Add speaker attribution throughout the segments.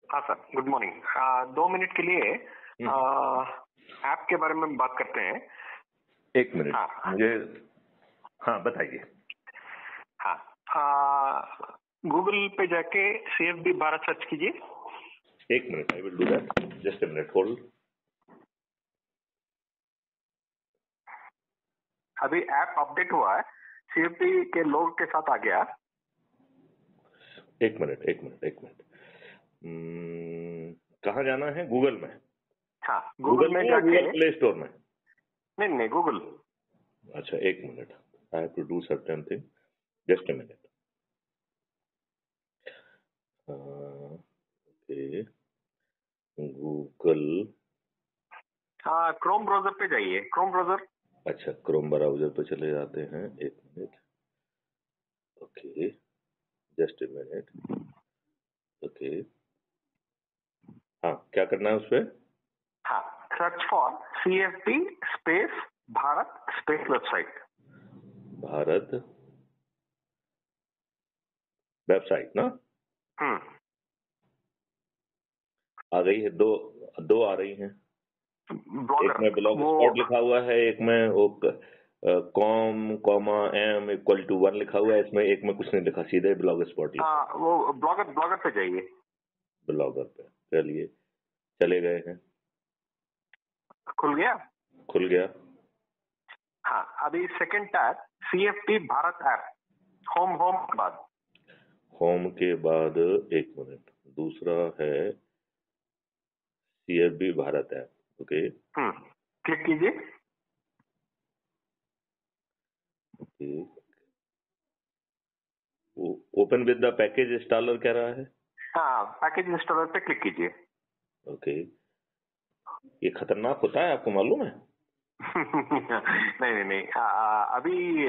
Speaker 1: हाँ sir, good morning. 2 minute के लिए ऐप के बारे में बात करते हैं।
Speaker 2: 1 मिनट।
Speaker 1: हाँ
Speaker 2: मुझे हाँ बताइए।
Speaker 1: हाँ, गूगल पे जाके CFB भारत सर्च कीजिए।
Speaker 2: 1 minute, I will do that. Just a minute, hold.
Speaker 1: अभी ऐप अपडेट हुआ है, CFB के लोगो के साथ आ गया।
Speaker 2: 1 मिनट, 1 मिनट, 1 मिनट। कहाँ जाना है? गूगल में?
Speaker 1: हाँ, गूगल में
Speaker 2: या
Speaker 1: जाके।
Speaker 2: गूगल प्ले स्टोर में?
Speaker 1: नहीं, गूगल।
Speaker 2: अच्छा, 1 minute. I have to do certain thing. Just a minute. Okay, Google.
Speaker 1: हाँ, क्रोम ब्राउजर पे जाइए, क्रोम ब्राउजर।
Speaker 2: अच्छा, क्रोम ब्राउजर पे चले जाते हैं। 1 minute. Okay, just a minute. Okay, हाँ, क्या करना है उस पर?
Speaker 1: हाँ, search for CFB space Bharat space website.
Speaker 2: Bharat website ना? आ गई है। दो आ रही हैं।
Speaker 1: ब्लॉगर
Speaker 2: एक में ब्लॉग स्पॉट लिखा हुआ है, एक में वो com comma M equal to 1 लिखा हुआ है। इसमें एक में कुछ नहीं लिखा, सीधे ब्लॉग स्पॉट लिखा।
Speaker 1: वो ब्लॉगर पे जाइए।
Speaker 2: ब्लॉगर पे चलिए, चले गए हैं।
Speaker 1: खुल गया?
Speaker 2: खुल गया।
Speaker 1: हाँ, अभी second tab CFB Bharat app. Home के बाद।
Speaker 2: होम के बाद 1 मिनट, दूसरा है CFB Bharat app. Okay,
Speaker 1: click कीजिए।
Speaker 2: Open with the package installer कह रहा है।
Speaker 1: हाँ, पैकेज इंस्टॉलर पे क्लिक कीजिए।
Speaker 2: ओके, ये खतरनाक होता है, आपको मालूम है?
Speaker 1: नहीं, अभी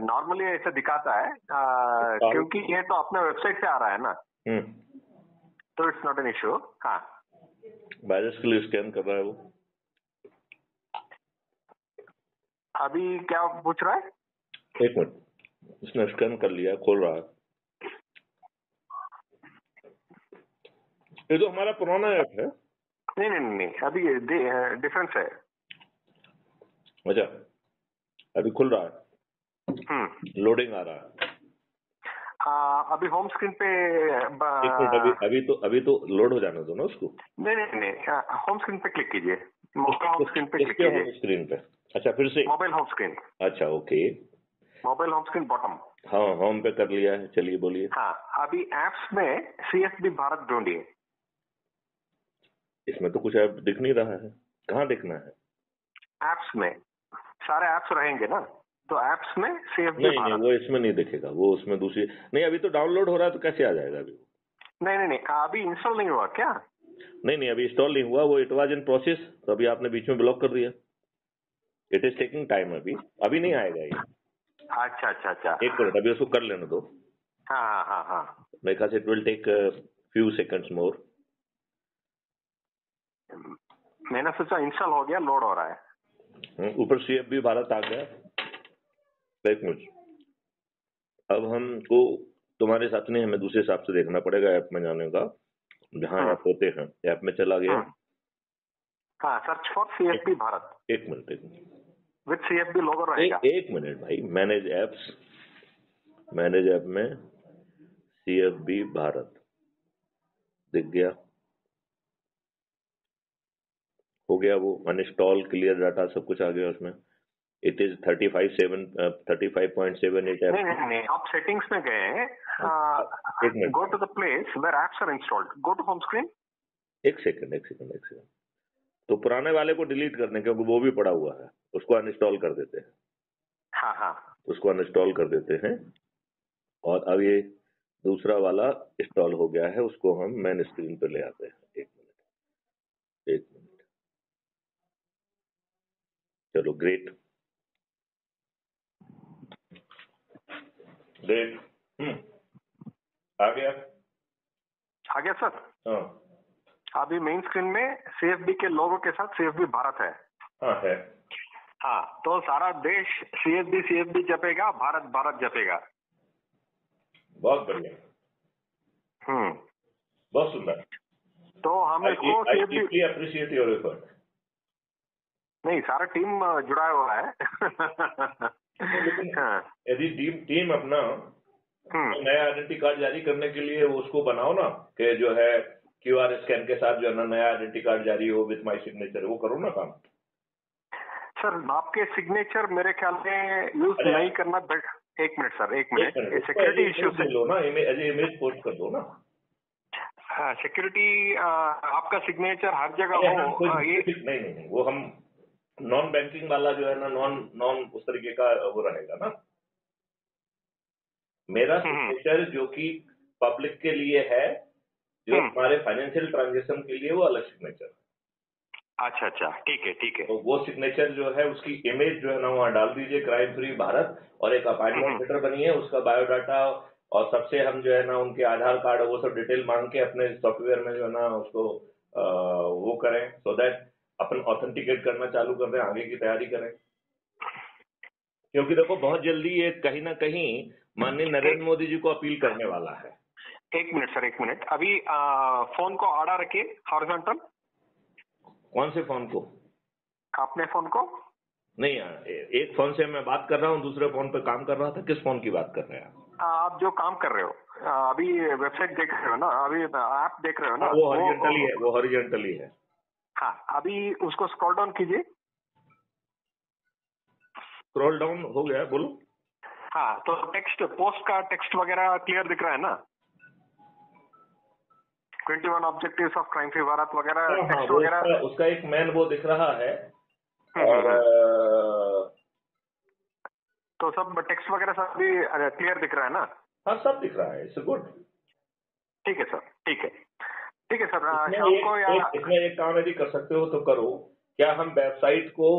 Speaker 1: नॉर्मली ऐसा दिखाता है, क्योंकि ये तो अपने वेबसाइट से आ रहा है ना, तो इट्स नॉट एन इशू। हाँ,
Speaker 2: वायरस के लिए स्कैन कर रहा है वो।
Speaker 1: अभी क्या पूछ रहा है?
Speaker 2: 1 मिनट, उसने स्कैन कर लिया, खोल रहा है। ये तो हमारा पुराना ऐप है।
Speaker 1: नहीं, अभी डिफरेंस है।
Speaker 2: अच्छा, अभी खुल रहा है। लोडिंग आ रहा है।
Speaker 1: अभी होम स्क्रीन पे
Speaker 2: एक मिनट, अभी तो लोड हो जाने दो ना उसको।
Speaker 1: नहीं, होम स्क्रीन पे क्लिक कीजिए। मोबाइल होम स्क्रीन पे क्लिक कीजिए।
Speaker 2: होम स्क्रीन पे? अच्छा, फिर से
Speaker 1: मोबाइल होम स्क्रीन।
Speaker 2: अच्छा, okay,
Speaker 1: mobile home screen bottom.
Speaker 2: हाँ, होम पे कर लिया है। चलिए बोलिए।
Speaker 1: हाँ, अभी एप्स में CFB भारत ढूंढिए।
Speaker 2: इसमें तो कुछ ऐप दिख नहीं रहा है। कहाँ दिखना है?
Speaker 1: एप्स में सारे एप्स रहेंगे ना, तो एप्स में CFB
Speaker 2: नहीं,
Speaker 1: भारत।
Speaker 2: वो इसमें नहीं दिखेगा, वो उसमें दूसरी। नहीं, अभी तो डाउनलोड हो रहा है, तो कैसे आ जाएगा अभी?
Speaker 1: नहीं, अभी इंस्टॉल नहीं हुआ क्या?
Speaker 2: नहीं, अभी इंस्टॉल नहीं हुआ, वो इट वाज इन प्रोसेस, तो अभी आपने बीच में ब्लॉक कर दिया। It is taking time. अभी नहीं आएगा ये।
Speaker 1: अच्छा।
Speaker 2: 1 मिनट, अभी उसको कर लेने दो।
Speaker 1: हाँ।
Speaker 2: मेरे ख्याल से it will take few seconds more.
Speaker 1: मैंने सोचा इंस्टॉल हो गया, लोड हो रहा है।
Speaker 2: ऊपर CFB भारत आ गया। 1 मिनट, अब हमको तुम्हारे साथ नहीं, हमें दूसरे हिसाब से देखना पड़ेगा ऐप में जाने का, जहाँ ऐप होते हैं। ऐप में चला गया।
Speaker 1: हाँ, search for CFB Bharat.
Speaker 2: 1 minute,
Speaker 1: with CFB लोगो रहेगा।
Speaker 2: 1 मिनट भाई। मैनेज ऐप्स, मैनेज ऐप में CFB भारत दिख गया। हो गया वो अनइंस्टॉल, क्लियर डाटा, सब कुछ आ गया उसमें। It is 35.78 app.
Speaker 1: नहीं, आप सेटिंग्स में गए। Go to the place where apps are installed, go to home screen.
Speaker 2: एक सेकंड। तो पुराने वाले को डिलीट करने, क्योंकि वो भी पड़ा हुआ है, उसको अनइंस्टॉल कर देते हैं।
Speaker 1: हाँ,
Speaker 2: उसको अनइंस्टॉल कर देते हैं, और अब ये दूसरा वाला इंस्टॉल हो गया है, उसको हम मेन स्क्रीन पर ले आते हैं। 1 मिनट। चलो, ग्रेट। आ गया
Speaker 1: सर।
Speaker 2: हाँ,
Speaker 1: अभी मेन स्क्रीन में CFB के लोगो के साथ CFB भारत है।
Speaker 2: हाँ है।
Speaker 1: हाँ, तो सारा देश CFB जपेगा, भारत जपेगा।
Speaker 2: बहुत बढ़िया। बहुत सुंदर।
Speaker 1: तो हम इसको
Speaker 2: deeply appreciate your effort.
Speaker 1: नहीं, सारा टीम जुड़ा हुआ है।
Speaker 2: लेकिन यदि टीम अपना नया आइडेंटिटी कार्ड जारी करने के लिए उसको बनाओ ना, कि जो है QR स्कैन के साथ जो है ना नया आइडेंटिटी कार्ड जारी हो विथ माय सिग्नेचर, वो करो ना काम।
Speaker 1: सर आपके सिग्नेचर मेरे ख्याल में यूज नहीं करना। एक मिनट सर, एक मिनट, सिक्योरिटी इश्यू से
Speaker 2: लो ना, इमेज पोस्ट कर दो ना।
Speaker 1: हाँ, सिक्योरिटी आपका सिग्नेचर हर जगह हो ये
Speaker 2: नहीं, वो हम नॉन बैंकिंग वाला जो है ना, नॉन उस तरीके का वो रहेगा ना। मेरा सिग्नेचर जो कि पब्लिक के लिए है, जो हमारे फाइनेंशियल ट्रांजेक्शन के लिए, वो अलग सिग्नेचर।
Speaker 1: अच्छा, ठीक है।
Speaker 2: तो वो सिग्नेचर जो है उसकी इमेज जो है ना वहाँ डाल दीजिए, क्राइम फ्री भारत, और एक अपॉइंटमेंट लेटर बनी है, उसका बायोडाटा, और सबसे हम जो है ना उनके आधार कार्ड वो सब डिटेल मांग के अपने सॉफ्टवेयर में जो है ना उसको वो करें, सो दैट अपन ऑथेंटिकेट करना चालू कर दें, आगे की तैयारी करें। क्योंकि देखो बहुत जल्दी ये कहीं ना कहीं माननीय नरेंद्र मोदी जी को अपील करने वाला है।
Speaker 1: एक मिनट सर, एक मिनट, अभी फोन को आड़ा रखिए, हॉरिजॉन्टल।
Speaker 2: कौन से फोन को?
Speaker 1: अपने फोन को
Speaker 2: नहीं, एक फोन से मैं बात कर रहा हूँ, दूसरे फोन पे काम कर रहा था। किस फोन की बात कर रहे हैं
Speaker 1: आप जो काम कर रहे हो? अभी वेबसाइट देख रहे हो ना, अभी ऐप देख रहे हो ना?
Speaker 2: वो हॉरिजॉन्टली है, वो हॉरिजॉन्टली है।
Speaker 1: हाँ, अभी उसको स्क्रॉल डाउन कीजिए।
Speaker 2: स्क्रॉल डाउन हो गया, बोलो।
Speaker 1: हाँ, तो टेक्स्ट, पोस्ट का टेक्स्ट वगैरह क्लियर दिख रहा है ना? 21 objectives of crime free Bharat वगैरह टेक्स्ट वगैरह,
Speaker 2: उसका एक मैन वो दिख रहा है। और
Speaker 1: तो सब टेक्स्ट वगैरह सब भी क्लियर दिख रहा है ना?
Speaker 2: हाँ, सब दिख रहा है। It's good.
Speaker 1: ठीक है सर, ठीक है सर। शाम को या
Speaker 2: इसमें एक काम यदि कर सकते हो तो करो। क्या हम वेबसाइट को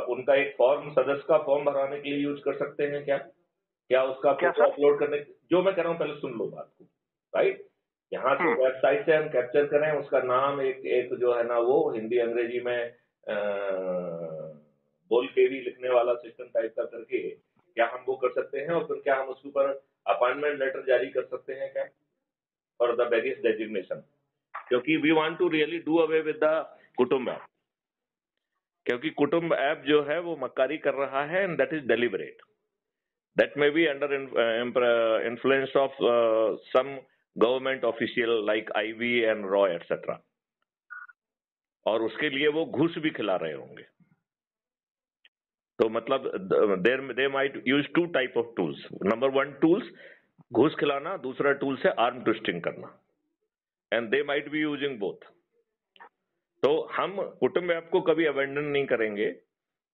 Speaker 2: उनका एक फॉर्म, सदस्य का फॉर्म भराने के लिए यूज कर सकते हैं क्या उसका फोटो अपलोड करने? जो मैं कह रहा हूँ पहले सुन लो बात को, राइट? यहाँ से वेबसाइट से हम कैप्चर करें उसका नाम, एक जो है ना वो हिंदी अंग्रेजी में बोल के भी लिखने वाला सिस्टम टाइप का करके, क्या हम वो कर सकते हैं? और फिर क्या हम उसके ऊपर अपॉइंटमेंट लेटर जारी कर सकते हैं क्या, फॉर द वेरियस डेजिग्नेशन? क्योंकि we want to really do away with the Kutumb app, क्योंकि कुटुंब ऐप जो है वो मक्कारी कर रहा है, and that is deliberate, that may be under influence of some government official like IB and रॉ एटसेट्रा, और उसके लिए वो घूस भी खिला रहे होंगे। तो मतलब they might use two type of tools. Number 1 tools घूस खिलाना, दूसरा टूल्स है आर्म ट्विस्टिंग करना, and they might be using both. तो हम कुटुंब ऐप को कभी अबेंडन नहीं करेंगे।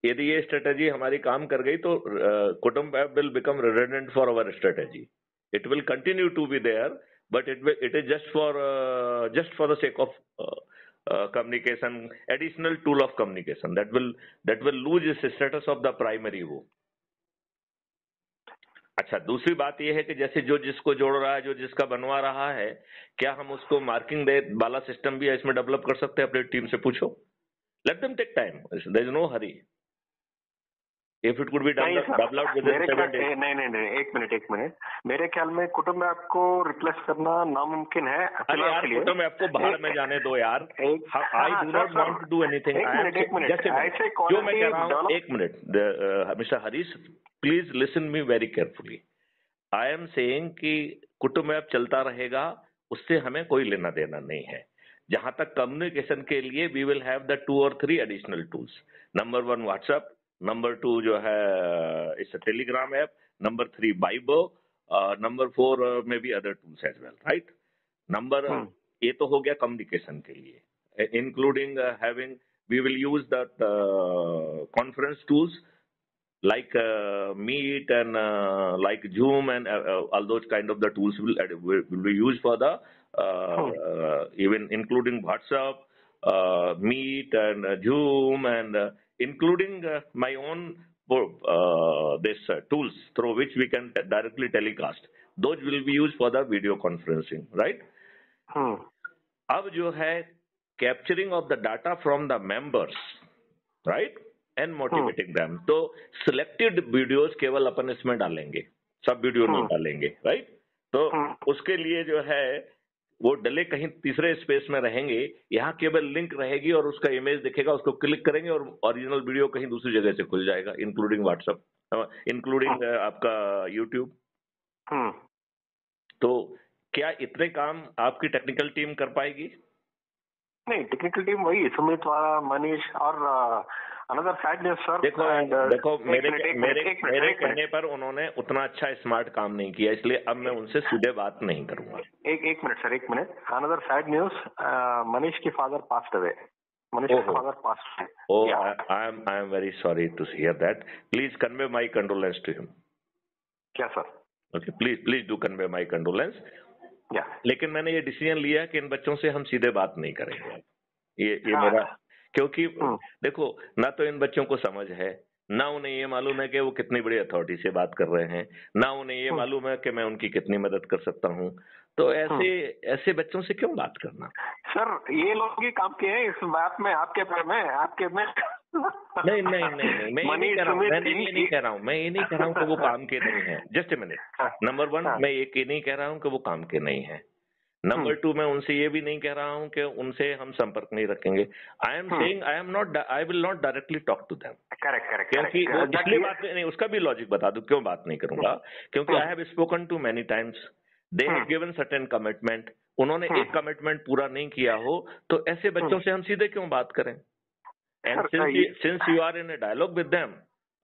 Speaker 2: यदि ये स्ट्रेटेजी हमारी काम कर गई तो Kutumb app will become redundant for our strategy. It will continue to be there, but it is just for the sake of communication, additional tool of communication that will lose its status of the primary वो। अच्छा, दूसरी बात यह है कि जैसे जो जिसको जोड़ रहा है, जो जिसका बनवा रहा है, क्या हम उसको मार्किंग दे वाला सिस्टम भी इसमें डेवलप कर सकते हैं? अपनी टीम से पूछो, let them take time, there is no hurry. If it could be developed within 7 days.
Speaker 1: नहीं, एक मिनट। मेरे ख्याल में कुटुंब ऐप को रिप्लेस करना नामुमकिन है।
Speaker 2: अरे यार, कुटुंब ऐप को बाहर में जाने दो यार। I do not want to do anything.
Speaker 1: एक मिनट,
Speaker 2: जो मैं कह रहा हूँ, एक minute, mister Harish, please listen me very carefully. I am saying कि कुटुंब ऐप चलता रहेगा, उससे हमें कोई लेना देना नहीं है। जहां तक कम्युनिकेशन के लिए we will have the 2 or 3 additional tools. Number 1 WhatsApp, number 2 जो है it's a Telegram app, number 3 Viber, number 4 may be other tools as well, right? Number ये तो हो गया कम्युनिकेशन के लिए, including having, we will use that conference tools like Meet and like Zoom and all those kind of the tools will be used for the even including WhatsApp, Meet and Zoom and including my own this tools through which we can directly telecast. Those will be used for the video conferencing, right? अब जो है capturing of the data from the members, right? And motivating them. तो selected videos केवल अपन इसमें डालेंगे, सब video नहीं डालेंगे, राइट? तो उसके लिए जो है वो डले कहीं तीसरे स्पेस में रहेंगे, यहाँ केवल लिंक रहेगी और उसका इमेज दिखेगा, उसको क्लिक करेंगे और ओरिजिनल वीडियो कहीं दूसरी जगह से खुल जाएगा, इंक्लूडिंग व्हाट्सएप, इंक्लूडिंग आपका यूट्यूब। तो क्या इतने काम आपकी टेक्निकल टीम कर पाएगी?
Speaker 1: नहीं, टेक्निकल टीम वही सुमित, मनीष और अनदर साइड न्यूज सर।
Speaker 2: देखो मेरे कहने पर उन्होंने उतना अच्छा स्मार्ट काम नहीं किया, इसलिए अब मैं उनसे सीधे बात नहीं करूंगा।
Speaker 1: एक मिनट सर, एक minute. Another side news, Manish की फादर पास्ट अवे। मनीष का father passed away.
Speaker 2: Oh, I am very sorry to hear that. Please convey my condolence to him.
Speaker 1: क्या sir?
Speaker 2: Okay, please do convey my condolence.
Speaker 1: Yeah.
Speaker 2: लेकिन मैंने ये decision लिया कि इन बच्चों से हम सीधे बात नहीं करेंगे। ये मेरा, क्योंकि देखो ना तो इन बच्चों को समझ है, ना उन्हें ये मालूम है कि वो कितनी बड़ी अथॉरिटी से बात कर रहे हैं, ना उन्हें ये मालूम है कि मैं उनकी कितनी मदद कर सकता हूँ। तो ऐसे बच्चों से क्यों बात करना?
Speaker 1: सर ये लोग ही काम किए हैं इस बात में, आपके में
Speaker 2: नहीं, मैं ये नहीं कह रहा हूँ कि वो काम के नहीं है। Just a minute. नंबर 1, मैं ये नहीं कह रहा हूँ कि वो काम के नहीं है। नंबर 2, मैं उनसे ये भी नहीं कह रहा हूँ कि उनसे हम संपर्क नहीं रखेंगे। I am saying I will not directly talk to them.
Speaker 1: Correct.
Speaker 2: क्योंकि वो इसलिए बात नहीं, उसका भी लॉजिक बता दूं क्यों बात नहीं करूंगा। क्योंकि I have spoken to many times, they have given certain commitment, उन्होंने एक कमिटमेंट पूरा नहीं किया हो, तो ऐसे बच्चों से हम सीधे क्यों बात करें? And since you are in a dialogue with them,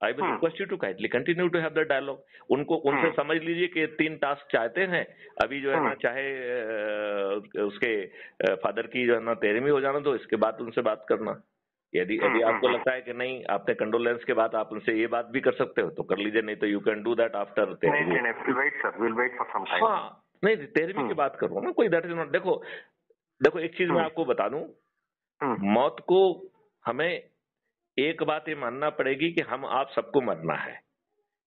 Speaker 2: I will request you to kindly continue to have the dialogue. उनसे समझ लीजिए कि 3 टास्क चाहते हैं अभी जो है ना, चाहे उसके फादर की जो है ना 13वीं हो जाना, तो इसके बाद उनसे बात करना। यदि आपको लगता है कि नहीं, आपने कंडोलेंस के बाद आप उनसे ये बात भी कर सकते हो तो कर लीजिए, नहीं तो you can do that after. हाँ, नहीं 13वीं की बात करो ना, कोई दैट इज नॉट। देखो एक चीज मैं आपको बता दूं, मौत को हमें एक बात ये मानना पड़ेगी कि हम आप सबको मरना है।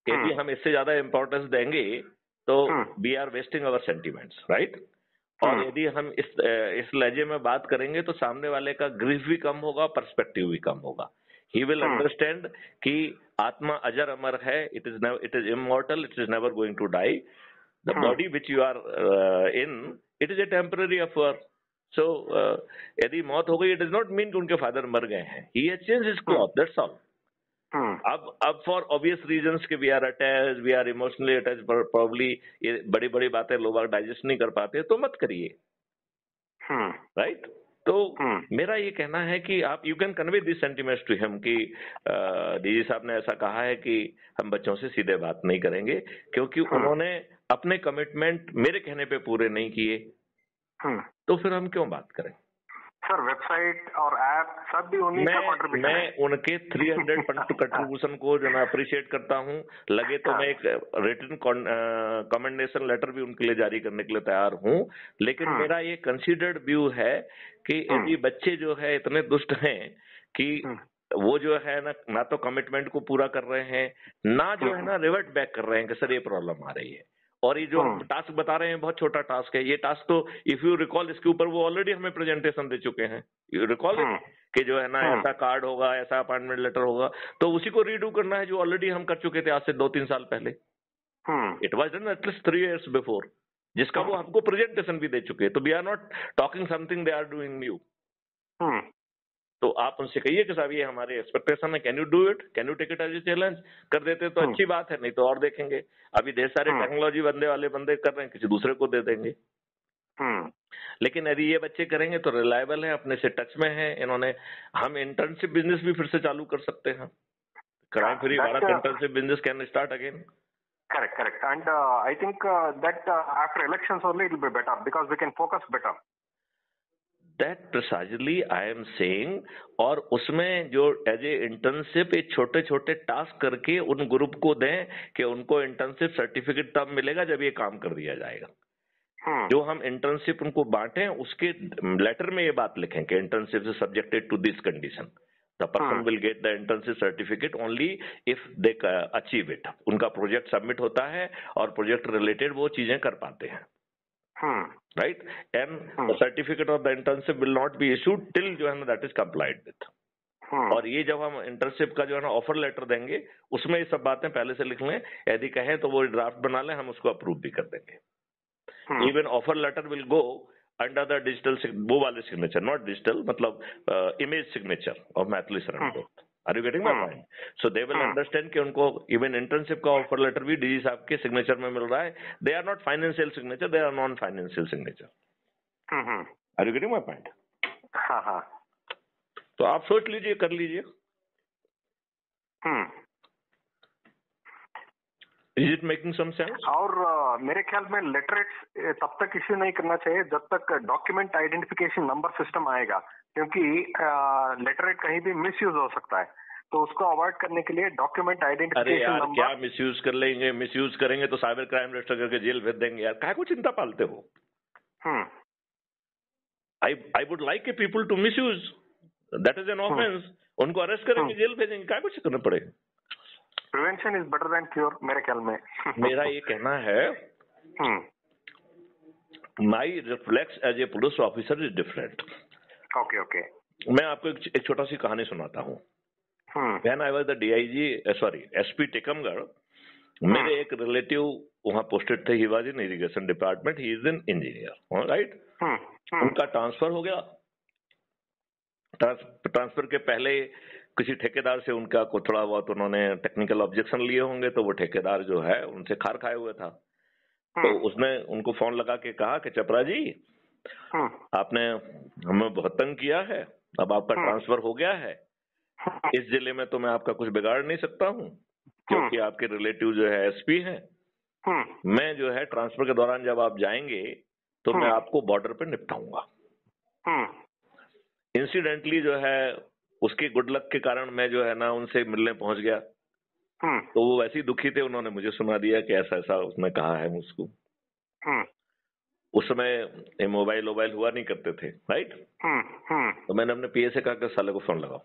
Speaker 2: यदि हम इससे ज्यादा इंपॉर्टेंस देंगे तो we are wasting our sentiments, right? और यदि हम इस लहजे में बात करेंगे तो सामने वाले का ग्रीफ भी कम होगा, पर्सपेक्टिव भी कम होगा। ही विल अंडरस्टैंड कि आत्मा अजर अमर है, it is immortal, it is never going to die. The body which you are in, it is a temporary affair. So यदि मौत हो गई, इट इज नॉट मीन कि उनके फादर मर गए हैं। He has changed his cloth, that's all. अब फॉर ऑब्वियस रीजंस कि we are attached, we are emotionally attached, probably ये बड़ी बड़ी बातें लोग डाइजेस्ट नहीं कर पाते, तो मत करिए, राइट? तो मेरा ये कहना है कि आप you can convey this sentiments to him कि डीजी साहब ने ऐसा कहा है कि हम बच्चों से सीधे बात नहीं करेंगे क्योंकि उन्होंने अपने कमिटमेंट मेरे कहने पे पूरे नहीं किए, तो फिर हम क्यों बात करें?
Speaker 1: सर वेबसाइट और ऐप सब भी उन्हीं का कंट्रीब्यूशन है।
Speaker 2: मैं उनके 300% कंट्रीब्यूशन को जो मैं अप्रिशिएट करता हूं, लगे तो मैं एक रिटन कमेंडेशन लेटर भी उनके लिए जारी करने के लिए तैयार हूं। लेकिन मेरा ये कंसीडर्ड व्यू है कि यदि बच्चे जो है इतने दुष्ट हैं कि वो जो है ना तो कमिटमेंट को पूरा कर रहे हैं, ना जो है ना रिवर्ट बैक कर रहे हैं कि सर ये प्रॉब्लम आ रही है। और ये जो टास्क बता रहे हैं बहुत छोटा टास्क है। ये टास्क तो इफ यू रिकॉल, इसके ऊपर वो ऑलरेडी हमें प्रेजेंटेशन दे चुके हैं। यू रिकॉल कि जो है ना ऐसा कार्ड होगा, ऐसा अपॉइंटमेंट लेटर होगा, तो उसी को रीडू करना है जो ऑलरेडी हम कर चुके थे आज से 2-3 साल पहले। It was done at least 3 years before, जिसका वो हमको प्रेजेंटेशन भी दे चुके। तो we are not talking something they are doing new. तो आप उनसे कहिए कि साहब ये हमारे एक्सपेक्टेशन है, can you do it, can you take it as a challenge. कर देते तो अच्छी बात है, नहीं तो और देखेंगे। अभी ढेर सारे टेक्नोलॉजी बंदे कर रहे हैं, किसी दूसरे को दे देंगे। लेकिन यदि ये बच्चे करेंगे तो रिलायबल है, अपने से टच में है इन्होंने। हम इंटर्नशिप बिजनेस भी फिर से चालू कर सकते हैं। Crime free Bharat internship business can start again.
Speaker 1: Correct. And I think that after elections only it will be better because we can focus better.
Speaker 2: That precisely I am saying। और उसमें जो एज ए इंटर्नशिप एक छोटे छोटे task करके उन group को दें कि उनको इंटर्नशिप सर्टिफिकेट तब मिलेगा जब ये काम कर दिया जाएगा। जो हम इंटर्नशिप उनको बांटे उसके लेटर में ये बात लिखें कि internship is subjected to this condition, the person will get the internship certificate only if they achieve it. उनका प्रोजेक्ट सबमिट होता है और प्रोजेक्ट रिलेटेड वो चीजें कर पाते हैं, right? And the certificate of the internship will not be issued till जो है ना that is complied with। और ये जब हम इंटर्नशिप का जो है ना ऑफर लेटर देंगे उसमें ये सब बातें पहले से लिख लें, यदि कहें तो वो ड्राफ्ट बना लें, हम उसको अप्रूव भी कर देंगे। Even offer letter will go under the digital, वो वाले सिग्नेचर, नॉट डिजिटल, मतलब image signature of Maithili Sharan Gupt. Are you getting my point? So they will understand कि उनको इवन इंटर्नशिप का ऑफर लेटर भी डीजी साहब के सिग्नेचर में मिल रहा है। They are not financial signature, they are non financial signature. Are you getting my point?
Speaker 1: हाँ हाँ।
Speaker 2: तो आप सोच लीजिए, कर लीजिए। Is it making some sense?
Speaker 1: और मेरे ख्याल में लेटरेट तब तक इश्यू नहीं करना चाहिए जब तक डॉक्यूमेंट आइडेंटिफिकेशन नंबर सिस्टम आएगा, क्योंकि लेटरेट कहीं भी मिसयूज हो सकता है। तो उसको अवॉइड करने के लिए डॉक्यूमेंट आइडेंटिफिकेशन नंबर।
Speaker 2: क्या मिसयूज कर लेंगे? मिसयूज करेंगे तो साइबर क्राइम रजिस्टर करके जेल भेज देंगे यार, काहे को चिंता पालते हो? I would like a people to misuse, that is an offence. उनको अरेस्ट करेंगे, जेल भेजेंगे, काहे को करना पड़ेगा?
Speaker 1: Prevention is better than cure मेरे ख्याल में।
Speaker 2: मेरा ये कहना है, my reflex as a police officer is different.
Speaker 1: Okay okay.
Speaker 2: मैं आपको एक छोटा सी कहानी सुनाता हूँ। When I was the DIG, sorry, SP Tikamgarh, मेरे एक रिलेटिव वहाँ पोस्टेड थे। He was in irrigation department, he is an engineer, right. उनका ट्रांसफर हो गया। ट्रांसफर के पहले किसी ठेकेदार से उनका को थोड़ा बहुत उन्होंने टेक्निकल ऑब्जेक्शन लिए होंगे, तो वो ठेकेदार जो है उनसे खार खाए हुए था। तो उसने उनको फोन लगा के कहा कि चपरा जी, आपने हमें बहुत तंग किया है, अब आपका ट्रांसफर हो गया है, इस जिले में तो मैं आपका कुछ बिगाड़ नहीं सकता हूँ, क्योंकि आपके रिलेटिव जो है एसपी हैं। मैं जो है ट्रांसफर के दौरान जब आप जाएंगे तो मैं आपको बॉर्डर पे निपटाऊंगा। इंसिडेंटली जो है उसके गुड लक के कारण मैं जो है ना उनसे मिलने पहुंच गया। तो वो वैसे ही दुखी थे, उन्होंने मुझे सुना दिया कि ऐसा ऐसा उसने कहा है मुझको। उस समय मोबाइल हुआ नहीं करते थे, राइट। तो मैंने अपने पीए से कहा कि साले को फोन लगाओ,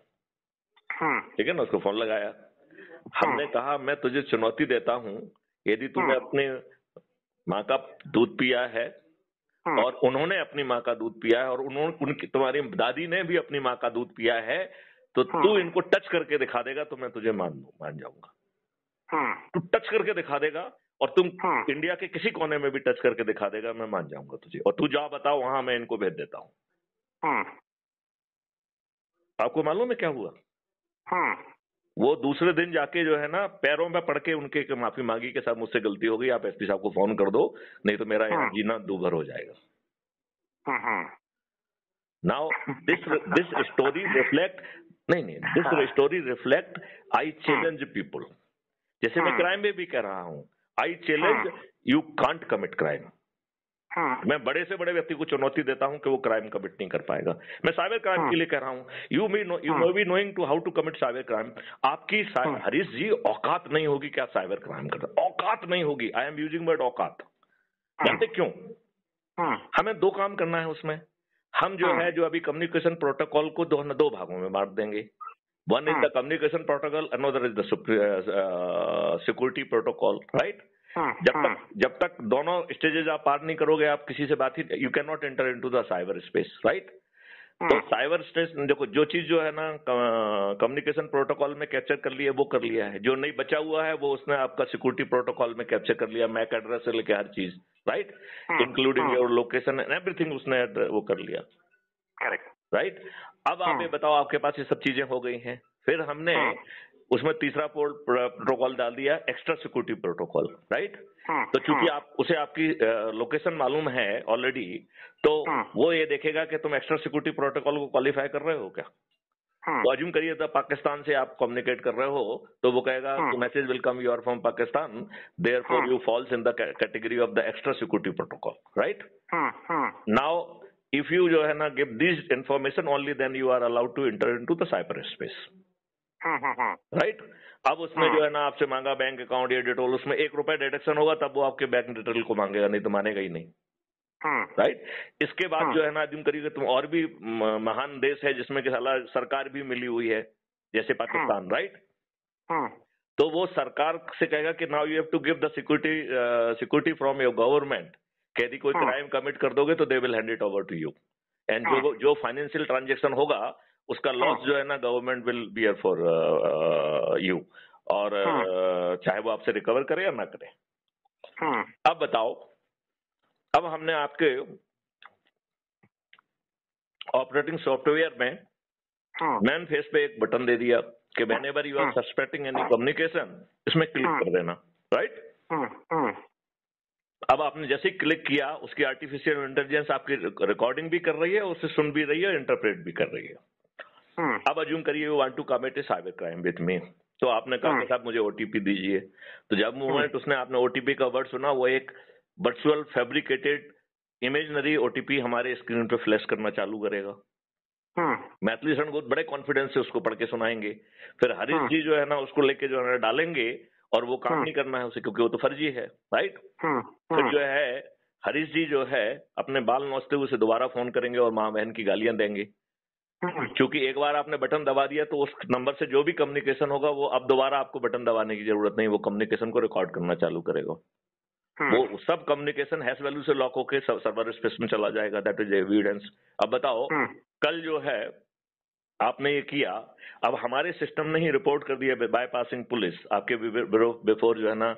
Speaker 2: ठीक है ना। उसको फोन लगाया। हमने कहा मैं तुझे चुनौती देता हूं, यदि तूने अपने माँ का दूध पिया है और उन्होंने अपनी माँ का दूध पिया है और उनकी तुम्हारी दादी ने भी अपनी माँ का दूध पिया है, तो तू इनको टच करके दिखा देगा तो मैं तुझे मान जाऊंगा। तू टच करके दिखा देगा और तुम इंडिया के किसी कोने में भी टच करके दिखा देगा, मैं मान जाऊंगा तुझे। और तू जा बताओ वहां, मैं इनको भेज देता हूँ। आपको मालूम है क्या हुआ? वो दूसरे दिन जाके जो है ना पैरों में पड़ के उनके माफी मांगी कि साहब मुझसे गलती हो गई, आप एसपी साहब को फोन कर दो, नहीं तो मेरा यहाँ जीना दूभर हो जाएगा। Now this story reflect this story reflect I challenge people. जैसे मैं क्राइम में भी कह रहा हूँ, I challenge you can't commit crime. मैं बड़े से बड़े व्यक्ति को चुनौती देता हूं कि वो क्राइम कमिट नहीं कर पाएगा। मैं साइबर क्राइम के लिए कह रहा हूं, you may be knowing to how to commit cyber crime. आपकी हरीश जी औकात नहीं होगी कि आप साइबर क्राइम कर रहे, औकात नहीं होगी। आई एम यूजिंग वर्ड औकात। जानते क्यों? हमें दो काम करना है उसमें। हम जो है जो अभी कम्युनिकेशन प्रोटोकॉल को दो भागों में बांट देंगे। One is the communication protocol, another is the security protocol, right. जब तक दोनों स्टेजेस आप पार नहीं करोगे, आप किसी से बात ही, you can not enter into the cyber space, right. तो साइबर स्पेस देखो, जो चीज जो है ना कम्युनिकेशन प्रोटोकॉल में कैप्चर कर लिया वो कर लिया है, जो नहीं बचा हुआ है वो उसने आपका सिक्योरिटी प्रोटोकॉल में कैप्चर कर लिया। मैक एड्रेस से लेकर हर चीज, right, including your location and everything उसने वो कर लिया, करेक्ट, राइट। अब आप ये बताओ, आपके पास ये सब चीजें हो गई हैं, फिर हमने उसमें तीसरा प्रोटोकॉल डाल दिया, एक्स्ट्रा सिक्योरिटी प्रोटोकॉल, राइट। तो चूंकि आप उसे आपकी लोकेशन मालूम है ऑलरेडी, तो वो ये देखेगा कि तुम एक्स्ट्रा सिक्योरिटी प्रोटोकॉल को क्वालिफाई कर रहे हो क्या। तो अज्यूम करिए तो पाकिस्तान से आप कम्युनिकेट कर रहे हो, तो वो कहेगा message will come, you are from Pakistan, therefore you falls in the category of the extra security protocol, right. Now if you जो है ना give this information only, then you are allowed to enter into the cyber space, right. अब उसमें जो है ना आपसे मांगा बैंक अकाउंट या डिटेल, उसमें ₹1 डिडक्शन होगा तब वो आपके बैंक डिटेल को मांगेगा, नहीं तो मानेगा ही नहीं, राइट। इसके बाद जो है ना अज्यूम करिए तुम और भी महान देश है जिसमें कि साला सरकार भी मिली हुई है, जैसे पाकिस्तान, राइट। तो वो सरकार से कहेगा कि now you have to give the security from your government, कि यदि कोई क्राइम कमिट कर दोगे तो they will hand it over to you, and जो फाइनेंशियल ट्रांजेक्शन होगा उसका लॉस जो है ना government will bear for you, और चाहे वो आपसे रिकवर करे या ना करे। अब बताओ, अब हमने आपके ऑपरेटिंग सॉफ्टवेयर में मैन फेस पे एक बटन दे दिया कि whenever you are suspecting any communication, इसमें क्लिक कर देना, राइट। अब आपने जैसे ही क्लिक किया, उसकी आर्टिफिशियल इंटेलिजेंस आपकी रिकॉर्डिंग भी कर रही है, उसे सुन भी रही है, इंटरप्रेट भी कर रही है। अब अज्यूम करिए you want to commit a cyber crime with me, तो आपने कहा कि साहब मुझे ओटीपी दीजिए, तो जब मोमेंट उसने आपने ओटीपी का वर्ड सुना, वो एक वर्चुअल फैब्रिकेटेड इमेजनरी ओटीपी हमारे स्क्रीन पे फ्लैश करना चालू करेगा। मैथिली शरण बहुत बड़े कॉन्फिडेंस से उसको पढ़ के सुनाएंगे, फिर हरीश जी जो है ना उसको लेके जो है डालेंगे, और वो काम नहीं करना है उसे, क्योंकि वो तो फर्जी है, राइट। फिर जो है हरीश जी जो है अपने बाल नोचते हुए उसे दोबारा फोन करेंगे और माँ बहन की गालियां देंगे, क्योंकि एक बार आपने बटन दबा दिया तो उस नंबर से जो भी कम्युनिकेशन होगा वो अब दोबारा आपको बटन दबाने की जरूरत नहीं, वो कम्युनिकेशन को रिकॉर्ड करना चालू करेगा। वो सब कम्युनिकेशन हैश वैल्यू से लॉक होके सर्वर स्पेस में चला जाएगा, दैट इज एविडेंस। अब बताओ कल जो है आपने ये किया, अब हमारे सिस्टम ने ही रिपोर्ट कर दिया बाईपासिंग पुलिस, आपके बिफोर जो है ना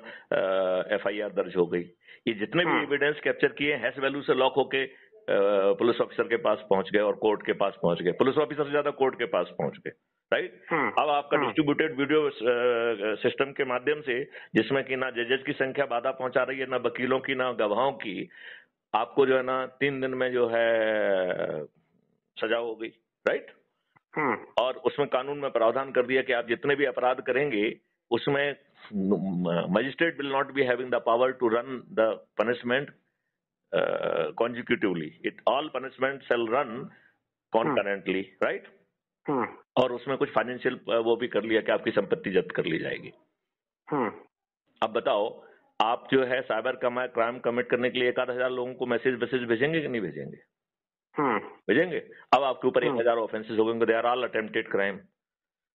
Speaker 2: एफआईआर दर्ज हो गई। ये जितने भी एविडेंस कैप्चर किए हैश वैल्यू से लॉक होके पुलिस ऑफिसर के पास पहुंच गए और कोर्ट के पास पहुंच गए, पुलिस ऑफिसर से ज्यादा कोर्ट के पास पहुंच गए, राइट। अब आपका डिस्ट्रीब्यूटेड वीडियो सिस्टम के माध्यम से, जिसमें कि ना जजेस की संख्या बाधा पहुंचा रही है, ना वकीलों की, ना गवाहों की, आपको जो है ना 3 दिन में जो है सजा हो गई, राइट। और उसमें कानून में प्रावधान कर दिया कि आप जितने भी अपराध करेंगे उसमें magistrate will not be having the power to run the punishment consecutively, it all punishment shall run concurrently, right? और उसमें कुछ फाइनेंशियल वो भी कर लिया कि आपकी संपत्ति जब्त कर ली जाएगी। अब बताओ आप जो है साइबर क्राइम कमिट करने के लिए 1,000 लोगों को मैसेज भेजेंगे कि नहीं भेजेंगे? भेजेंगे। अब आपके ऊपर 1,000 ऑफेंसेस हो गए, they are all attempted crime,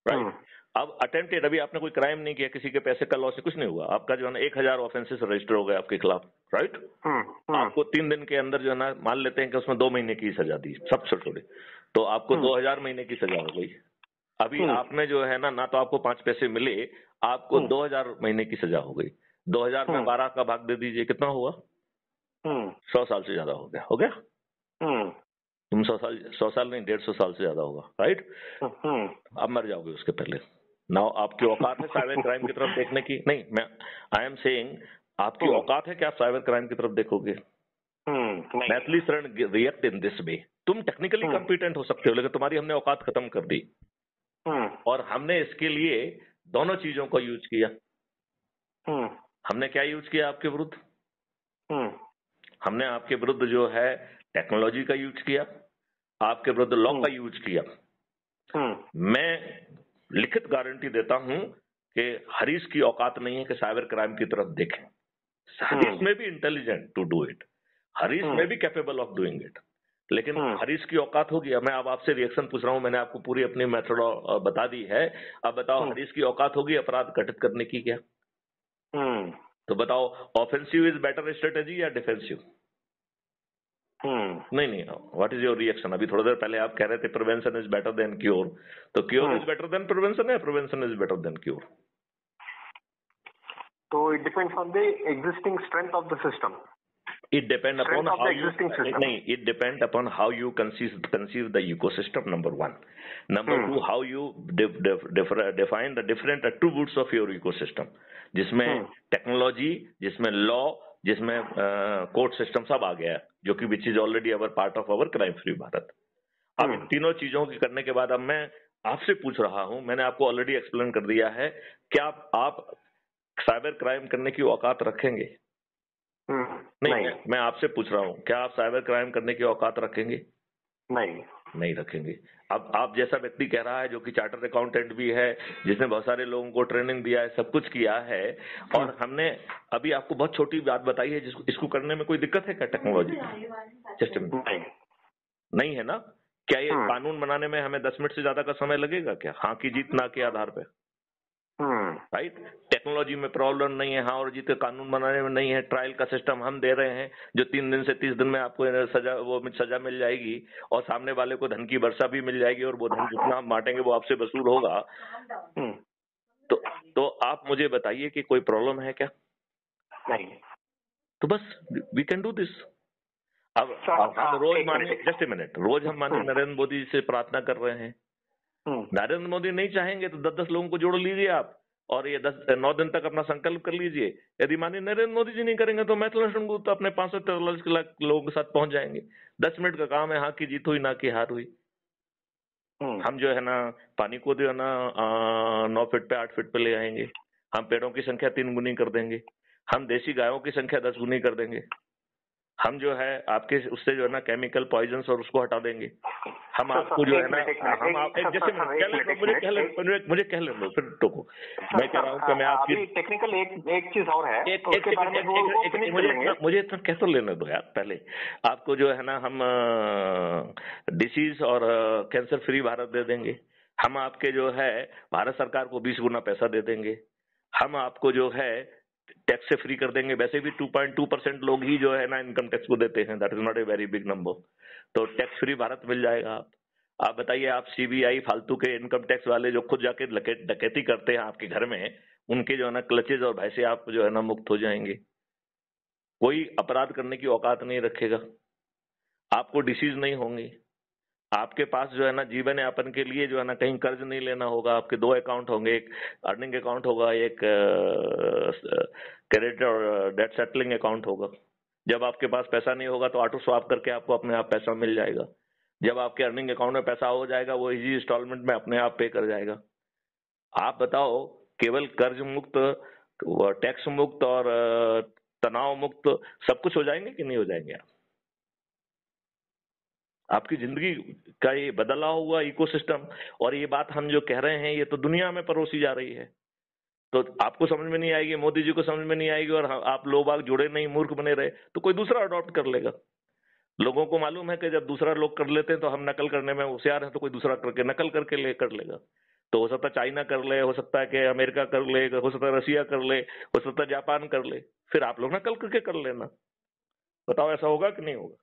Speaker 2: right. अब अटेम्प्टेड, अभी आपने कोई क्राइम नहीं किया, किसी के पैसे का लॉस, कुछ नहीं हुआ, आपका जो है ना 1,000 ऑफेंसेस रजिस्टर हो गए आपके खिलाफ, राइट। आपको 3 दिन के अंदर जो है ना, मान लेते हैं कि उसमें 2 महीने की सजा दी, सबसे थोड़ी, तो आपको 2,000 महीने की सजा हो गई। अभी आपने जो है ना तो आपको 5 पैसे मिले, आपको 2,000 महीने की सजा हो गई। 2,000 में 12 का भाग दे दीजिए, कितना हुआ? 100 साल से ज्यादा हो गया, हो गया। तुम 100 साल नहीं, 150 साल से ज्यादा होगा, राइट। अब मर जाओगे उसके पहले। नाउ आपकी औकात है साइबर क्राइम की तरफ देखने की? नहीं, मैं आई एम सेइंग आपकी औकात है कि आप साइबर क्राइम की तरफ देखोगे? Maithili Sharan react in this way. तुम टेक्निकली कॉम्पिटेंट हो सकते हो, लेकिन तुम्हारी हमने औकात खत्म कर दी, और हमने इसके लिए दोनों चीजों को यूज किया। हमने क्या यूज किया आपके विरुद्ध? हमने आपके विरुद्ध जो है टेक्नोलॉजी का यूज किया, आपके विरुद्ध लॉ का यूज किया। मैं लिखित गारंटी देता हूं कि हरीश की औकात नहीं है कि साइबर क्राइम की तरफ देखें। हरीश में भी intelligent to do it, Harish में भी कैपेबल ऑफ डूइंग इट, लेकिन हरीश की औकात होगी। मैं अब आपसे रिएक्शन पूछ रहा हूं, मैंने आपको पूरी अपनी मेथड बता दी है। अब बताओ हरीश की औकात होगी अपराध घटित करने की क्या? तो बताओ ऑफेंसिव इज बेटर स्ट्रेटेजी या डिफेंसिव? नहीं, व्हाट इज योर रिएक्शन? अभी थोड़ी देर पहले आप कह रहे थे prevention is better than cure, तो cure is better than prevention है, prevention is better than cure?
Speaker 1: तो it depends on the existing strength of the system.
Speaker 2: It depends upon how it depends upon how you conceive the ecosystem, number 1. Number 2, how you define the different attributes of your ecosystem, जिसमें technology, जिसमें law, जिसमें court system सब आ गया है, जो कि which is already our part of our crime free Bharat. अब इन तीनों चीजों की करने के बाद अब मैं आपसे पूछ रहा हूं, मैंने आपको ऑलरेडी एक्सप्लेन कर दिया है, क्या आप साइबर क्राइम करने की औकात रखेंगे? नहीं, मैं आपसे पूछ रहा हूँ, क्या आप साइबर क्राइम करने की औकात रखेंगे? नहीं रखेंगे। अब आप जैसा व्यक्ति कह रहा है, जो कि चार्टर्ड अकाउंटेंट भी है, जिसने बहुत सारे लोगों को ट्रेनिंग दिया है, सब कुछ किया है, और हमने अभी आपको बहुत छोटी बात बताई है, जिसको इसको करने में कोई दिक्कत है क्या टेक्नोलॉजी? नहीं है ना? क्या ये कानून बनाने में हमें 10 मिनट से ज्यादा का समय लगेगा क्या? हाँ की जीत ना के आधार पे, राइट। टेक्नोलॉजी में प्रॉब्लम नहीं है, हाँ और जीत कानून बनाने में नहीं है। ट्रायल का सिस्टम हम दे रहे हैं, जो 3 दिन से 30 दिन में आपको सजा मिल जाएगी, और सामने वाले को धन की वर्षा भी मिल जाएगी, और वो धन जितना हम बांटेंगे वो आपसे वसूल होगा। तो आप मुझे बताइए कि कोई प्रॉब्लम है क्या? नहीं। तो बस वी कैन डू दिस। अब हम रोज माने, जस्ट ए मिनट, रोज हम माने नरेंद्र मोदी जी से प्रार्थना कर रहे हैं, नरेंद्र मोदी नहीं चाहेंगे तो 10-10 लोगों को जोड़ लीजिए आप, और ये 9 दिन तक अपना संकल्प कर लीजिए। यदि मानिए नरेंद्र मोदी जी नहीं करेंगे तो मैथिल गुप्त तो अपने 543 लाख लोगों के साथ पहुंच जाएंगे। 10 मिनट का काम है, हाँ की जीत हुई ना की हार हुई। हम जो है ना पानी को जो है ना 9 फीट पे 8 फीट पे ले आएंगे, हम पेड़ों की संख्या 3 गुनी कर देंगे, हम देसी गायों की संख्या 10 गुनी कर देंगे, हम जो है आपके उससे जो है ना केमिकल पॉइजन और उसको हटा देंगे, हम आपको जो है ना हम आप जैसे मुझे कह ले लो फिर टोको। मैं कह रहा हूँ कि मैं आपकी
Speaker 1: टेक्निकल एक चीज और है,
Speaker 2: मुझे इतना कह तो लेने दो यार। पहले आपको जो है ना हम डिसीज और कैंसर फ्री भारत दे देंगे, हम आपके जो है भारत सरकार को 20 गुना पैसा दे देंगे, हम आपको जो है टैक्स से फ्री कर देंगे। वैसे भी 2.2% लोग ही जो है ना इनकम टैक्स को देते हैं, that is not a very big number. तो टैक्स फ्री भारत मिल जाएगा। आप बताइए, आप सीबीआई फालतू के इनकम टैक्स वाले जो खुद जाके डकैती करते हैं आपके घर में, उनके जो है ना क्लचेज और भय से आप जो है ना मुक्त हो जाएंगे। कोई अपराध करने की औकात नहीं रखेगा, आपको डिसीज नहीं होंगी, आपके पास जो है ना जीवन यापन के लिए जो है ना कहीं कर्ज नहीं लेना होगा। आपके 2 अकाउंट होंगे, एक अर्निंग अकाउंट होगा, एक क्रेडिट और डेट सेटलिंग अकाउंट होगा। जब आपके पास पैसा नहीं होगा तो ऑटो स्वैप करके आपको अपने आप पैसा मिल जाएगा। जब आपके अर्निंग अकाउंट में पैसा हो जाएगा वो इजी इंस्टॉलमेंट में अपने आप पे कर जाएगा। आप बताओ, केवल कर्ज मुक्त, टैक्स मुक्त और तनाव मुक्त सब कुछ हो जाएंगे कि नहीं हो जाएंगे? आपकी जिंदगी का ये बदला हुआ इकोसिस्टम, और ये बात हम जो कह रहे हैं ये तो दुनिया में परोसी जा रही है। तो आपको समझ में नहीं आएगी, मोदी जी को समझ में नहीं आएगी, और आप लोग बाग जुड़े नहीं, मूर्ख बने रहे, तो कोई दूसरा अडॉप्ट कर लेगा। लोगों को मालूम है कि जब दूसरा लोग कर लेते हैं तो हम नकल करने में होशियार है, तो कोई दूसरा करके नकल करके कर लेगा। तो हो सकता है चाइना कर ले, हो सकता है कि अमेरिका कर ले, हो सकता है रशिया कर ले, हो सकता है जापान कर ले, फिर आप लोग नकल करके कर लेना। बताओ ऐसा होगा कि नहीं होगा?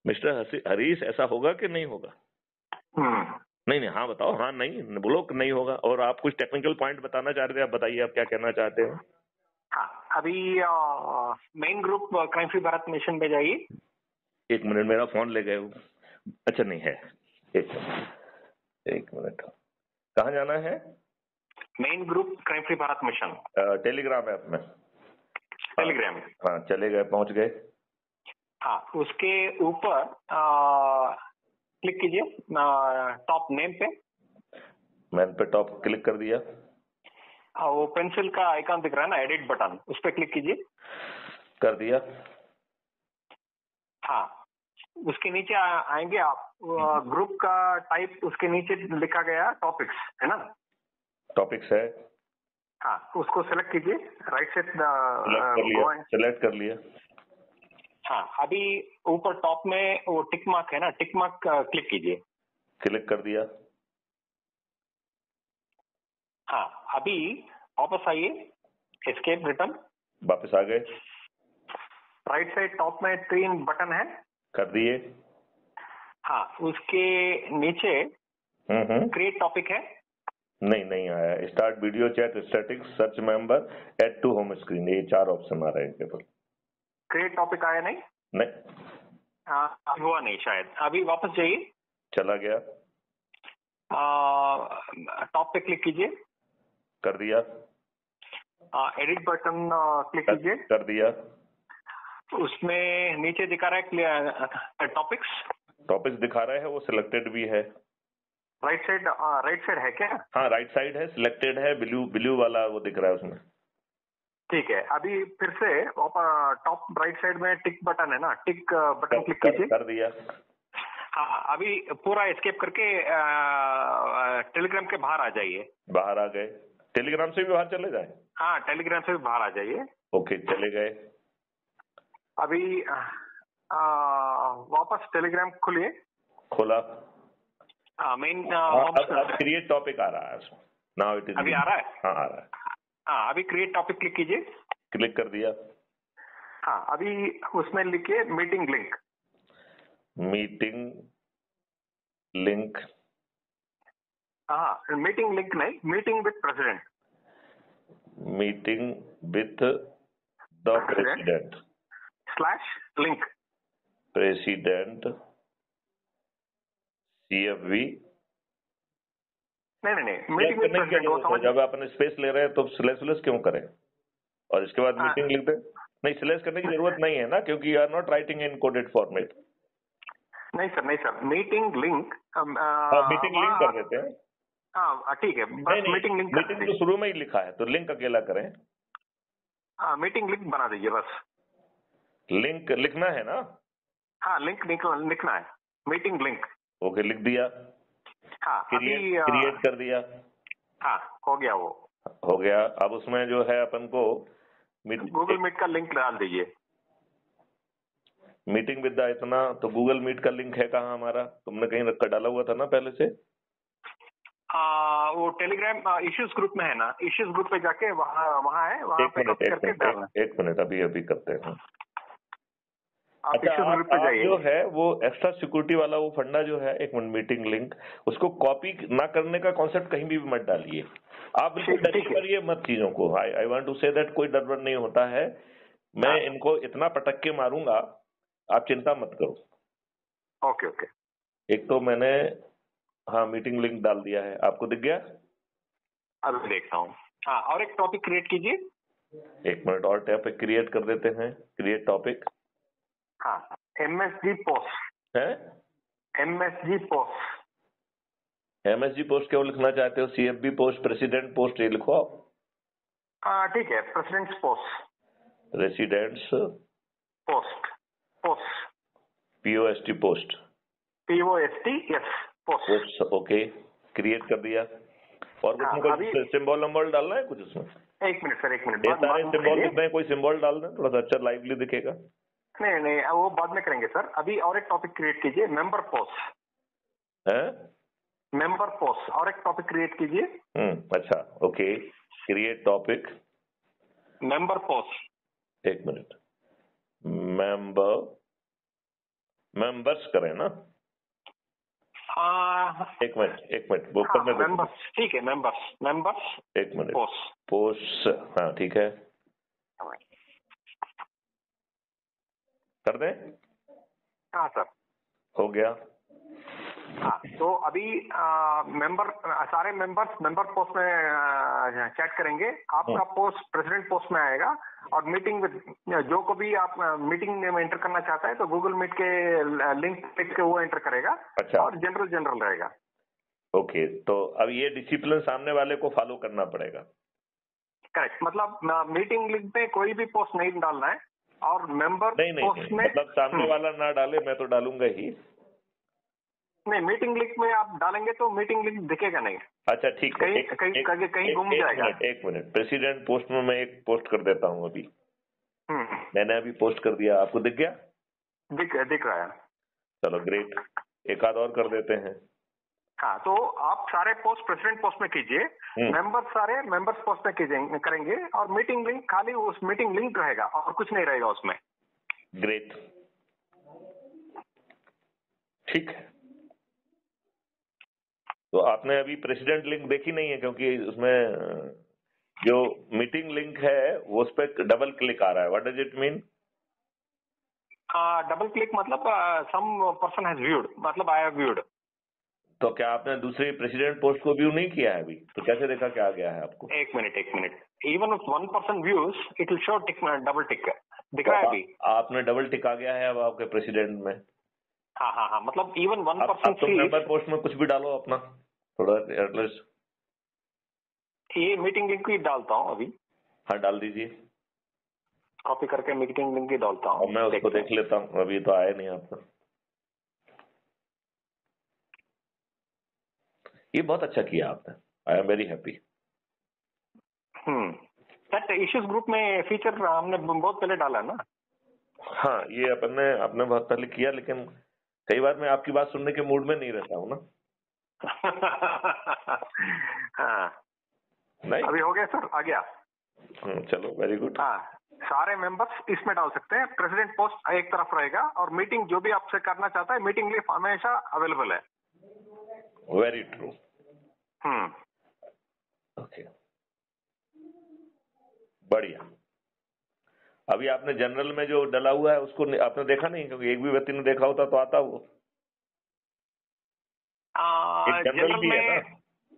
Speaker 2: मिस्टर हरीश, ऐसा होगा कि नहीं होगा? नहीं नहीं, हाँ बताओ, हाँ नहीं बोलो कि नहीं होगा। और आप कुछ टेक्निकल पॉइंट बताना चाह रहे थे, आप बताइए आप क्या कहना चाहते हैं।
Speaker 1: हाँ, अभी main group crime free Bharat mission में जाइए।
Speaker 2: 1 मिनट, मेरा फोन ले गए हो। अच्छा नहीं है, 1 मिनट, कहाँ जाना है?
Speaker 1: Main group crime free Bharat mission
Speaker 2: Telegram app में।
Speaker 1: टेलीग्राम,
Speaker 2: हाँ चले गए, पहुंच गए।
Speaker 1: हाँ, उसके ऊपर क्लिक कीजिए टॉप नेम पे।
Speaker 2: मैन पे टॉप क्लिक कर दिया।
Speaker 1: वो पेंसिल का आइकन दिख रहा है ना, एडिट बटन, उस पर क्लिक कीजिए।
Speaker 2: कर दिया।
Speaker 1: हाँ, उसके नीचे आएंगे आप, ग्रुप का टाइप उसके नीचे लिखा गया टॉपिक्स है ना,
Speaker 2: टॉपिक्स है।
Speaker 1: हाँ, उसको सेलेक्ट कीजिए, राइट से
Speaker 2: सेलेक्ट कर लिया।
Speaker 1: हाँ, अभी ऊपर टॉप में वो टिक मार्क है ना, टिक मार्क क्लिक कीजिए।
Speaker 2: क्लिक कर दिया।
Speaker 1: हाँ, अभी वापस आइए, एस्केप रिटर्न,
Speaker 2: वापस आ गए।
Speaker 1: राइट साइड टॉप में 3 बटन है, कर
Speaker 2: दिए।
Speaker 1: हाँ, उसके नीचे क्रिएट टॉपिक है।
Speaker 2: नहीं आया। Start video chat, statics, search member, add to home screen, ये 4 ऑप्शन आ रहे हैं केवल।
Speaker 1: क्रिएट टॉपिक आया नहीं? हुआ नहीं शायद। अभी वापस जाइए।
Speaker 2: चला गया।
Speaker 1: टॉप पे क्लिक कीजिए।
Speaker 2: कर दिया।
Speaker 1: एडिट बटन क्लिक कीजिए।
Speaker 2: कर दिया।
Speaker 1: उसमें नीचे दिखा रहा है टॉपिक्स दिखा रहा है, वो सिलेक्टेड भी है। राइट साइड है क्या? हाँ, राइट साइड है, सिलेक्टेड है, ब्लू वाला वो दिख रहा है उसमें। ठीक है, अभी फिर से टॉप राइट साइड में टिक बटन है ना, टिक बटन क्लिक कीजिए। कर दिया। हाँ, अभी पूरा एस्केप करके टेलीग्राम के बाहर आ जाइए। बाहर आ गए। टेलीग्राम से भी बाहर चले जाए? हाँ, टेलीग्राम से भी बाहर आ जाइए। ओके, चले गए। अभी वापस टेलीग्राम खोलिए। खोला। मेन क्रिएट टॉपिक आ रहा है उसमें। नाउ इट इज, अभी आ रहा है? हाँ, आ रहा है। हाँ, अभी क्रिएट टॉपिक क्लिक कीजिए। क्लिक कर दिया। हाँ, अभी उसमें लिखिए मीटिंग लिंक। Meeting link. हाँ, मीटिंग लिंक नहीं, meeting with president. Meeting with
Speaker 2: the president
Speaker 1: /link
Speaker 2: president CFV।
Speaker 1: नहीं, मीटिंग विद प्रेसिडेंट।
Speaker 2: जब अपन स्पेस ले रहे हैं तो स्लैश क्यों करें और इसके बाद मीटिंग लिख दें? नहीं, स्लैश करने की जरूरत नहीं है ना, क्योंकि you are not writing in coded format.
Speaker 1: नहीं sir, meeting link
Speaker 2: meeting link कर देते हैं।
Speaker 1: हाँ ठीक है, बस मीटिंग लिंक।
Speaker 2: मीटिंग तो शुरू में ही लिखा है तो लिंक अकेला करें।
Speaker 1: मीटिंग लिंक बना दीजिए बस।
Speaker 2: लिंक लिखना है ना?
Speaker 1: हाँ, लिंक लिखना है, मीटिंग लिंक।
Speaker 2: ओके, लिख दिया।
Speaker 1: हाँ,
Speaker 2: क्रिएट कर दिया।
Speaker 1: हाँ, हो गया वो।
Speaker 2: हो गया। अब उसमें जो है अपन को
Speaker 1: गूगल मीट का लिंक डाल दीजिए।
Speaker 2: मीटिंग विद इतना, तो गूगल मीट का लिंक है कहाँ हमारा? तुमने कहीं रखकर डाला हुआ था ना पहले से?
Speaker 1: वो टेलीग्राम इश्यूज ग्रुप में है ना, इश्यूज ग्रुप पे जाके वहाँ है, वहाँ पे कॉपी करके डालना।
Speaker 2: एक मिनट, अभी करते हैं।
Speaker 1: आप इश्यूज ग्रुप पे जाइए।
Speaker 2: जो है वो एक्स्ट्रा सिक्योरिटी वाला वो फंडा जो है, एक मिनट, मीटिंग लिंक, उसको कॉपी ना करने का कॉन्सेप्ट कहीं भी मत डालिए। आप बिल्कुल डरिए करिए मत चीजों को। I want to say that कोई डर नहीं होता है। मैं इनको इतना पटक के मारूंगा, आप चिंता मत करो।
Speaker 1: ओके।
Speaker 2: एक तो मैंने मीटिंग लिंक डाल दिया है, आपको दिख गया?
Speaker 1: अभी देखता हूँ। हाँ, और एक टॉपिक क्रिएट कीजिए।
Speaker 2: एक मिनट, और टॉपिक क्रिएट कर देते हैं। Create topic.
Speaker 1: हाँ, MSG पोस्ट
Speaker 2: है। MSG पोस्ट क्यों लिखना चाहते हो? CFB पोस्ट, प्रेसिडेंट पोस्ट, ये लिखो आप।
Speaker 1: हाँ ठीक है, presidents post,
Speaker 2: presidents
Speaker 1: post
Speaker 2: POST post,
Speaker 1: yes, post.
Speaker 2: Okay, create कर दिया। और कुछ सिंबल नंबर डालना है कुछ उसमें?
Speaker 1: एक मिनट सर, एक मिनट।
Speaker 2: सारे सिंबल लिखते हैं, कोई सिंबल डाल दें, थोड़ा सा अच्छा लाइवली दिखेगा।
Speaker 1: नहीं, वो बाद में करेंगे सर। अभी और एक टॉपिक क्रिएट कीजिए, मेंबर पोस्ट
Speaker 2: है।
Speaker 1: मेंबर पोस्ट, और एक टॉपिक क्रिएट कीजिए।
Speaker 2: अच्छा, okay, create topic
Speaker 1: member post.
Speaker 2: एक मिनट, मेंबर्स करें ना? एक मिनट वो करने दो।
Speaker 1: मेंबर्स, ठीक है, मेंबर्स
Speaker 2: एक मिनट, पोस्ट, हाँ ठीक है, कर दें?
Speaker 1: हाँ सर,
Speaker 2: हो गया।
Speaker 1: हाँ, तो अभी सारे मेंबर पोस्ट में चैट करेंगे। आपका पोस्ट प्रेसिडेंट पोस्ट में आएगा, और मीटिंग विद जो को भी आप मीटिंग में एंटर करना चाहता है तो गूगल मीट के लिंक पे वो एंटर करेगा।
Speaker 2: अच्छा।
Speaker 1: और जनरल रहेगा।
Speaker 2: ओके, तो अब ये डिसिप्लिन सामने वाले को फॉलो करना पड़ेगा।
Speaker 1: करेक्ट, मतलब मीटिंग लिंक पे कोई भी पोस्ट नहीं डालना है, और मेंबर पोस्ट में
Speaker 2: मतलब सामने वाला ना डाले, मैं तो डालूंगा ही।
Speaker 1: नहीं, मीटिंग लिंक में आप डालेंगे तो मीटिंग लिंक दिखेगा नहीं।
Speaker 2: अच्छा ठीक है,
Speaker 1: कहीं घूम जाएगा।
Speaker 2: एक मिनट, प्रेसिडेंट पोस्ट में मैं एक पोस्ट कर देता हूँ अभी। मैंने अभी पोस्ट कर दिया, आपको दिख गया?
Speaker 1: दिख रहा है।
Speaker 2: चलो ग्रेट, एक आध और कर देते हैं।
Speaker 1: हाँ, तो आप सारे पोस्ट प्रेसिडेंट पोस्ट में कीजिए, सारे मेंबर्स पोस्ट में करेंगे, और मीटिंग लिंक खाली उस मीटिंग लिंक रहेगा और कुछ नहीं रहेगा उसमें।
Speaker 2: ग्रेट, ठीक है। तो आपने अभी प्रेसिडेंट लिंक देखी नहीं है, क्योंकि उसमें जो मीटिंग लिंक है वो उस पर डबल क्लिक आ रहा है। What does it mean?
Speaker 1: Double click मतलब सम पर्सन हैज व्यूड, मतलब आई हैव व्यूड।
Speaker 2: तो क्या आपने दूसरी प्रेसिडेंट पोस्ट को व्यू नहीं किया है अभी? तो कैसे देखा क्या आ गया है आपको?
Speaker 1: एक minute. Even if one person views it will show tick, double tick दिख रहा है अभी।
Speaker 2: आपने डबल टिक आ गया है अब आपके प्रेसिडेंट में।
Speaker 1: हाँ, मतलब इवन वन पर्सन।
Speaker 2: तो मेंबर पोस्ट में कुछ भी डालो अपना, थोड़ा एटलीस्ट।
Speaker 1: ये मीटिंग लिंक ही डालता हूँ अभी।
Speaker 2: हाँ, डाल दीजिए,
Speaker 1: कॉपी करके मीटिंग लिंक ही डालता हूँ।
Speaker 2: मैं उसको देख लेता हूँ, अभी तो आया नहीं आपका। ये बहुत अच्छा किया आपने, I am very happy.
Speaker 1: Issues group में फीचर हमने बहुत पहले डाला है ना।
Speaker 2: हाँ, ये आपने बहुत पहले किया, लेकिन कई बार मैं आपकी बात सुनने के मूड में नहीं रहता हूँ ना।
Speaker 1: हाँ,
Speaker 2: नहीं,
Speaker 1: अभी हो गया सर, आ गया।
Speaker 2: चलो, वेरी गुड।
Speaker 1: हाँ, सारे मेंबर्स इसमें डाल सकते हैं। प्रेसिडेंट पोस्ट एक तरफ रहेगा, और मीटिंग जो भी आपसे करना चाहता है, मीटिंग लिंक हमेशा अवेलेबल है।
Speaker 2: Very true. ओके, बढ़िया। अभी आपने जनरल में जो डला हुआ है उसको आपने देखा नहीं, क्योंकि एक भी व्यक्ति ने देखा होता तो आता वो। जनरल भी है ना?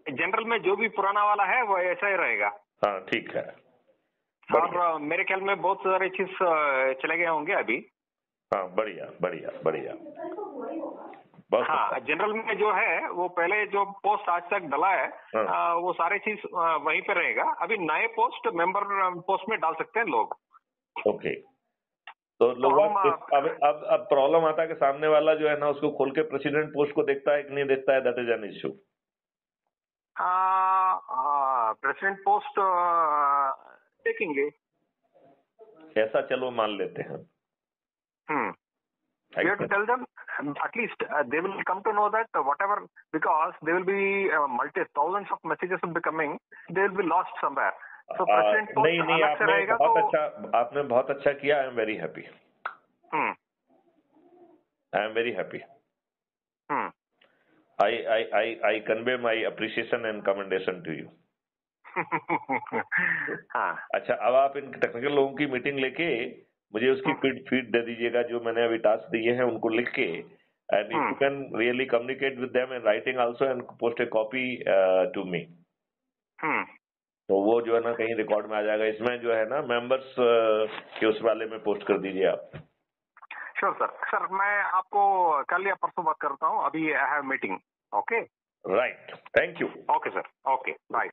Speaker 1: जनरल में जो भी पुराना वाला है वो ऐसा ही रहेगा।
Speaker 2: हाँ ठीक है।
Speaker 1: और मेरे ख्याल में बहुत सारे चीज चले गए होंगे अभी।
Speaker 2: हाँ बढ़िया बढ़िया बढ़िया।
Speaker 1: हाँ, जनरल में जो है वो पहले जो पोस्ट आज तक डला है,
Speaker 2: हाँ।
Speaker 1: वो सारे चीज वहीं पे रहेगा। अभी नए पोस्ट मेंबर पोस्ट में डाल सकते हैं लोग।
Speaker 2: ओके। तो लोग अब प्रॉब्लम आता है कि सामने वाला जो है ना उसको खोल के प्रेसिडेंट पोस्ट को देखता है कि नहीं देखता है, that is an issue.
Speaker 1: President post देखेंगे,
Speaker 2: ऐसा चलो मान लेते हैं।
Speaker 1: We have to tell them, at least they will come to know that whatever, because there will be thousands of messages will be coming, they will be lost somewhere. So president post
Speaker 2: नहीं,
Speaker 1: अलग से रहेगा तो
Speaker 2: आपने बहुत अच्छा किया। I am very happy. I am very happy. I convey my appreciation and commendation to you.
Speaker 1: हाँ।
Speaker 2: अच्छा, अब आप इन टेक्निकल लोगों की मीटिंग लेके मुझे उसकी फीड दे दीजिएगा, जो मैंने अभी टास्क दिए हैं उनको लिख के, and if you can really communicate with them in writing also and post a copy to me, तो वो जो है ना कहीं रिकॉर्ड में आ जाएगा। इसमें जो है ना मेंबर्स के उस वाले में पोस्ट कर दीजिए आप।
Speaker 1: Sure sir. सर मैं आपको कल या परसों बात करता हूँ, अभी I have meeting. Okay,
Speaker 2: right, thank you.
Speaker 1: Okay sir, okay, bye.